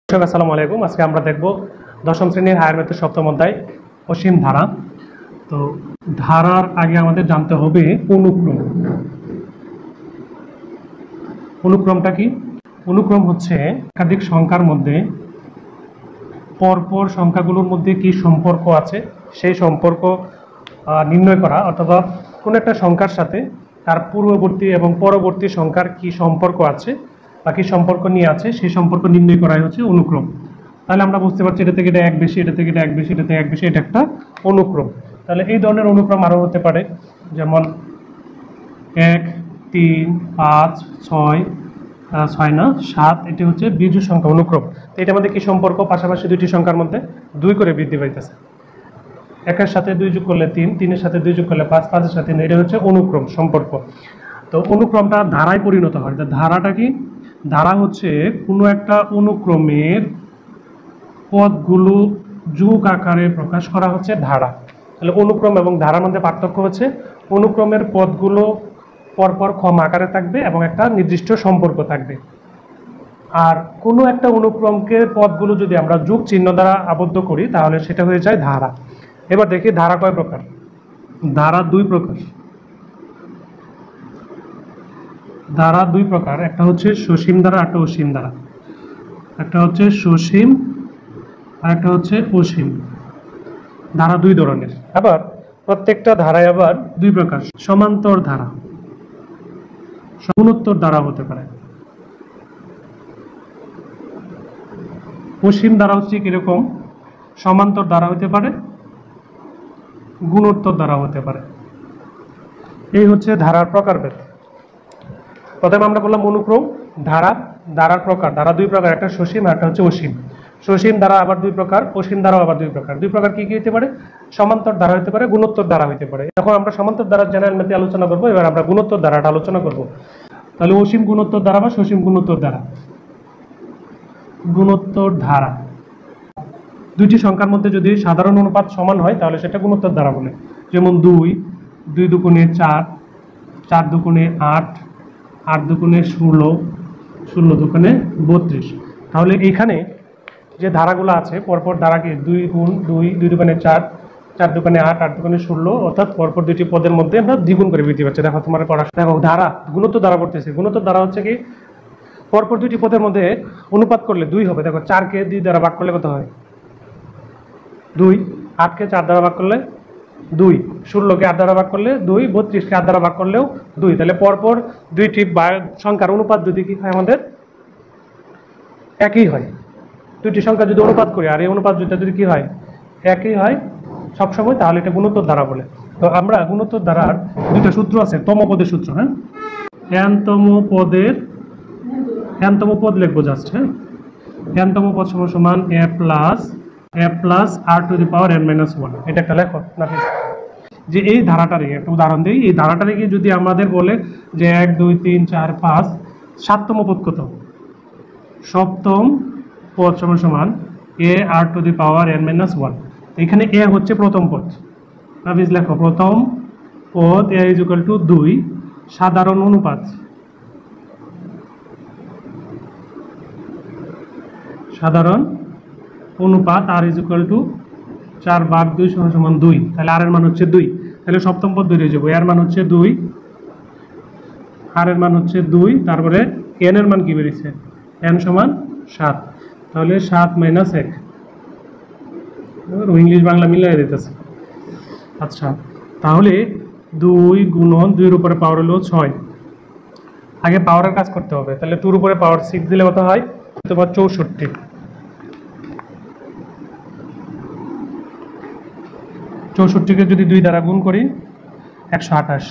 আসসালামু আলাইকুম। আজকে আমরা দেখব দশম শ্রেণীর হায়ার ম্যাথের সপ্তম অধ্যায় অসীম ধারা। তো ধারার আগে আমাদের জানতে হবে অনুক্রম। অনুক্রমটা কি? অনুক্রম হচ্ছে একাধিক সংখ্যার মধ্যে পরপর সংখ্যাগুলোর মধ্যে কি সম্পর্ক আছে সেই সম্পর্ক নির্ণয় করা, অথবা কোনো একটা সংখ্যার সাথে তার পূর্ববর্তী এবং পরবর্তী সংখ্যার কি সম্পর্ক আছে বা কি সম্পর্ক নিয়ে আছে সেই সম্পর্ক নির্ণয় করাই হচ্ছে অনুক্রম। তাহলে আমরা বুঝতে পারছি এটা থেকে এটা এক বেশি, এটা থেকে এটা এক বেশি, এটা থেকে এক বেশি, এটা একটা অনুক্রম। তাহলে এই ধরনের অনুক্রম আরও হতে পারে, যেমন 1, 3, 5, 6, 6 না 7, এটি হচ্ছে বিজোড় সংখ্যা অনুক্রম। তো এটার মধ্যে কি সম্পর্ক? পাশাপাশি দুইটি সংখ্যার মধ্যে 2 করে বৃদ্ধি পাইতেছে। 1-এর সাথে 2 যোগ করলে 3, 3-এর সাথে 2 যোগ করলে 5, 5-এর সাথে 9, এটা হচ্ছে অনুক্রম সম্পর্ক। তো অনুক্রমটা ধারায় পরিণত হয়। ধারাটা কি? ধারা হচ্ছে কোনো একটা অনুক্রমের পদগুলো যোগ আকারে প্রকাশ করা হচ্ছে ধারা। তাহলে অনুক্রম এবং ধারার মধ্যে পার্থক্য হচ্ছে অনুক্রমের পদগুলো পরপর ক্রম আকারে থাকবে এবং একটা নির্দিষ্ট সম্পর্ক থাকবে। আর কোনো একটা অনুক্রমকে পদগুলো যদি আমরা যোগ চিহ্ন দ্বারা আবদ্ধ করি তাহলে সেটা হয়ে যায় ধারা। এবার দেখি ধারা কয় প্রকার। ধারা 2 প্রকার। ধারা 2 প্রকার, একটা হচ্ছে সসীম ধারা, একটা অসীম ধারা। একটা হচ্ছে সসীম আর একটা হচ্ছে অসীম। ধারা 2 ধরনের। আবার প্রত্যেকটা ধারায় আবার 2 প্রকার। সমান্তর ধারা, গুণোত্তর ধারা হতে পারে। অসীম ধারা হচ্ছে কিরকম? সমান্তর ধারা হতে পারে, গুণোত্তর ধারা হতে পারে। এই হচ্ছে ধারার প্রকারভেদ। প্রথমে আমরা বললাম অনুক্রম। ধারার প্রকার, ধারা 2 প্রকার, একটা সসীম আর একটা হচ্ছে অসীম। সসীম ধারা আবার 2 প্রকার, অসীম ধারাও আবার 2 প্রকার। 2 প্রকার কি কি হতে পারে? সমান্তর ধারা হতে পারে, গুণোত্তর ধারা হতে পারে। এখন আমরা সমান্তর ধারার জেনারেল ম্যাথে আলোচনা করব, এবার আমরা গুণোত্তর ধারাটা আলোচনা করব। তাহলে অসীম গুণোত্তর ধারা বা সসীম গুণোত্তর ধারা। গুণোত্তর ধারা দুইটি সংখ্যার মধ্যে যদি সাধারণ অনুপাত সমান হয় তাহলে সেটা গুণোত্তর ধারা বলে। যেমন 2, 2 দুগুণে 4, 4 দুগুণে 8, 8 দুগুণে 16, 16 দুগুণে 32। তাহলে এইখানে যে ধারাগুলো আছে পরপর ধারাকে 2 গুণ 2, 2 দুগুণে 4, 4 দুগুণে 8, 8 দুগুণে 16, অর্থাৎ পরপর দুইটি পদের মধ্যে আমরা দ্বিগুণ করে বৃদ্ধি পাচ্ছে। দেখো তোমার পড়াশোনা, দেখো ধারা গুণোত্তর ধারা পড়তেছে। গুণোত্তর ধারা হচ্ছে কি পরপর দুইটি পদের মধ্যে অনুপাত করলে 2 হবে। দেখো 4-কে 2 দ্বারা ভাগ করলে কত হয়? 2। 8-কে 4 দ্বারা ভাগ করলে 2, 16-কে 8 দ্বারা ভাগ করলে 2, 32-কে 8 দ্বারা ভাগ করলেও 2। তাহলে পরপর দুইটি সংখ্যার অনুপাত যদি কি হয় আমাদের একই হয়। দুইটি সংখ্যা যদি অনুপাত করি আর এই অনুপাত যদি কি হয় একই হয় সবসময়, তাহলে এটা গুণোত্তর ধারা বলে। তো আমরা গুণোত্তর ধারার দুইটা সূত্র আছে, তম পদের সূত্র। হ্যাঁ, এনতম পদ লিখবো জাস্ট। হ্যাঁ, এনতম পদ সমান a plus r to the power n minus 1। এটা একটা লেখো নাফিস। যে এই ধারাটারে একটা উদাহরণ দিই। এই ধারাটারে কি যদি আমাদের বলে যে 1, 2, 3, 4, 5, সাততম পদ কত? সপ্তম পদ সমান a r to the power n minus 1। এখানে a হচ্ছে প্রথম পদ। নাফিস লেখো প্রথম পদ a ইজ ইকুয়াল টু 2, সাধারণ অনুপাত। সাধারণ অনুপাত r ইজ ইকুয়াল টু 4/2 সমান 2। তাহলে r এর মান হচ্ছে 2। তাহলে সপ্তম পদ বেরিয়ে যাবো। এর মান হচ্ছে 2, r এর মান হচ্ছে 2, তারপরে n এর মান কি বেরিয়েছে? n সমান 7। তাহলে 7 মাইনাস 1। ইংলিশ বাংলা মিলাই দিতেছে। আচ্ছা, তাহলে 2 গুণন 2 এর উপরে পাওয়ার হলো 6। আগে পাওয়ারের কাজ করতে হবে। তাহলে 2 এর উপরে পাওয়ার 6 দিলে কত হয়? তোমার 64। 64-কে যদি 2 দ্বারা গুণ করি 128।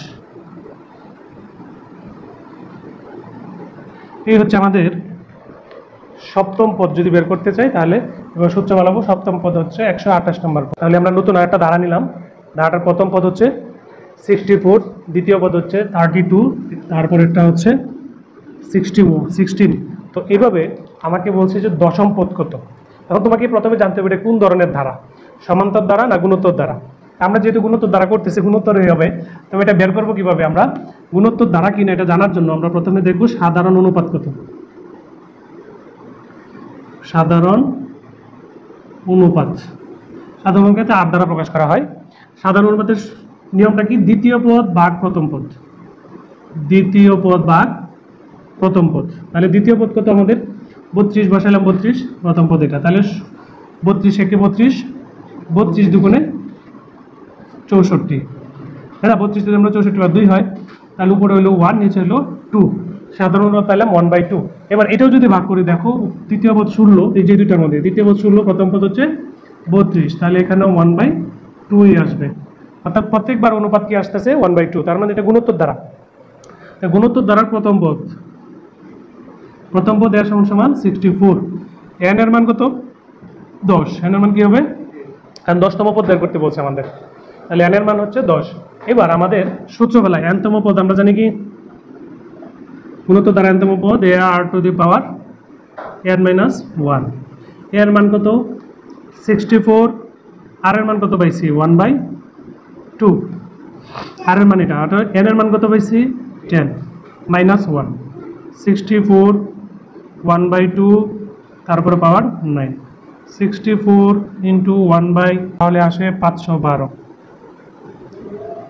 এই হচ্ছে আমাদের সপ্তম পদ। যদি বের করতে চাই তাহলে এবার সূত্র বানাবো। সপ্তম পদ হচ্ছে 128 নম্বর পদ। তাহলে আমরা নতুন আরেকটা ধারা নিলাম। ধারাটার প্রথম পদ হচ্ছে 64, দ্বিতীয় পদ হচ্ছে 32, তারপরেরটা হচ্ছে 16। তো এইভাবে আমাকে বলছে যে দশম পদ কত। এখন তোমাকে প্রথমে জানতে হবে এটা কোন ধরনের ধারা, সমান্তর ধারা না গুণোত্তর ধারা। আমরা যেহেতু গুণোত্তর ধারা করতেছি গুণোত্তরই হবে। তবে এটা বের করবো কিভাবে? আমরা গুণোত্তর ধারা কিনা এটা জানার জন্য আমরা প্রথমে দেখব সাধারণ অনুপাত কত। সাধারণ অনুপাত। সাধারণ অনুপাতে 8 দ্বারা প্রকাশ করা হয়। সাধারণ অনুপাতের নিয়মটা কি? দ্বিতীয় পদ ভাগ প্রথম পদ, দ্বিতীয় পদ ভাগ প্রথম পদ। তাহলে দ্বিতীয় পদ কত আমাদের? 32 বসালাম, 32 প্রথম পদ এটা। তাহলে 32 একে 32, 32 দুগুণে 64, হ্যাঁ 32 যদি আমরা 64 বার 2 হয়, তাহলে উপরে হলো 1, নিচে হলো 2। সাধারণ অনুপাত পেলাম 1/2। এবার এটাও যদি ভাগ করি, দেখো তৃতীয় পদ 16, এই যে দুইটার মধ্যে দ্বিতীয় পদ 16, প্রথম পদ হচ্ছে 32, তাহলে এখানেও 1/2 আসবে। অর্থাৎ প্রত্যেকবার অনুপাত কি আসতেছে? 1/2। তার মানে এটা গুণোত্তর দ্বারা। গুণোত্তর দ্বারা প্রথম পদ এর সমান 64। n এর মান কত? 10। n এর মান কি হবে? কারণ 10তম পদ বের করতে বলছে আমাদের, তাহলে n এর মান হচ্ছে 10। এবার আমাদের সূত্রবেলায় nতম পদ আমরা জানি কি? গুণোত্তর দ্বারা nতম পদ ar⁻n - 1। এর মান কত? 64। আর এর মান কত পাইছি? 1/2। আর এর মান এটা, অর্থাৎ n এর মান কত পাইছি? 10 - 1। 64 1/2, তারপরে পাওয়ার 9। 64 × 1/, তাহলে আসে 512।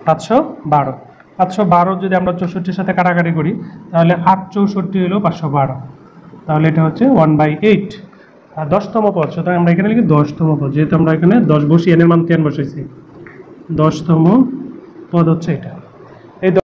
512 যদি আমরা 64-র সাথে কাটাকাটি করি, তাহলে 8 64 হলো 512। তাহলে এটা হচ্ছে 1/8। আর 10তম পদ, সুতরাং আমরা এখানে লিখি 10তম পদ, যেহেতু আমরা এখানে 10 বসিয়ে n এর মান 10 বসাইছি। 10তম পদ হচ্ছে এটা।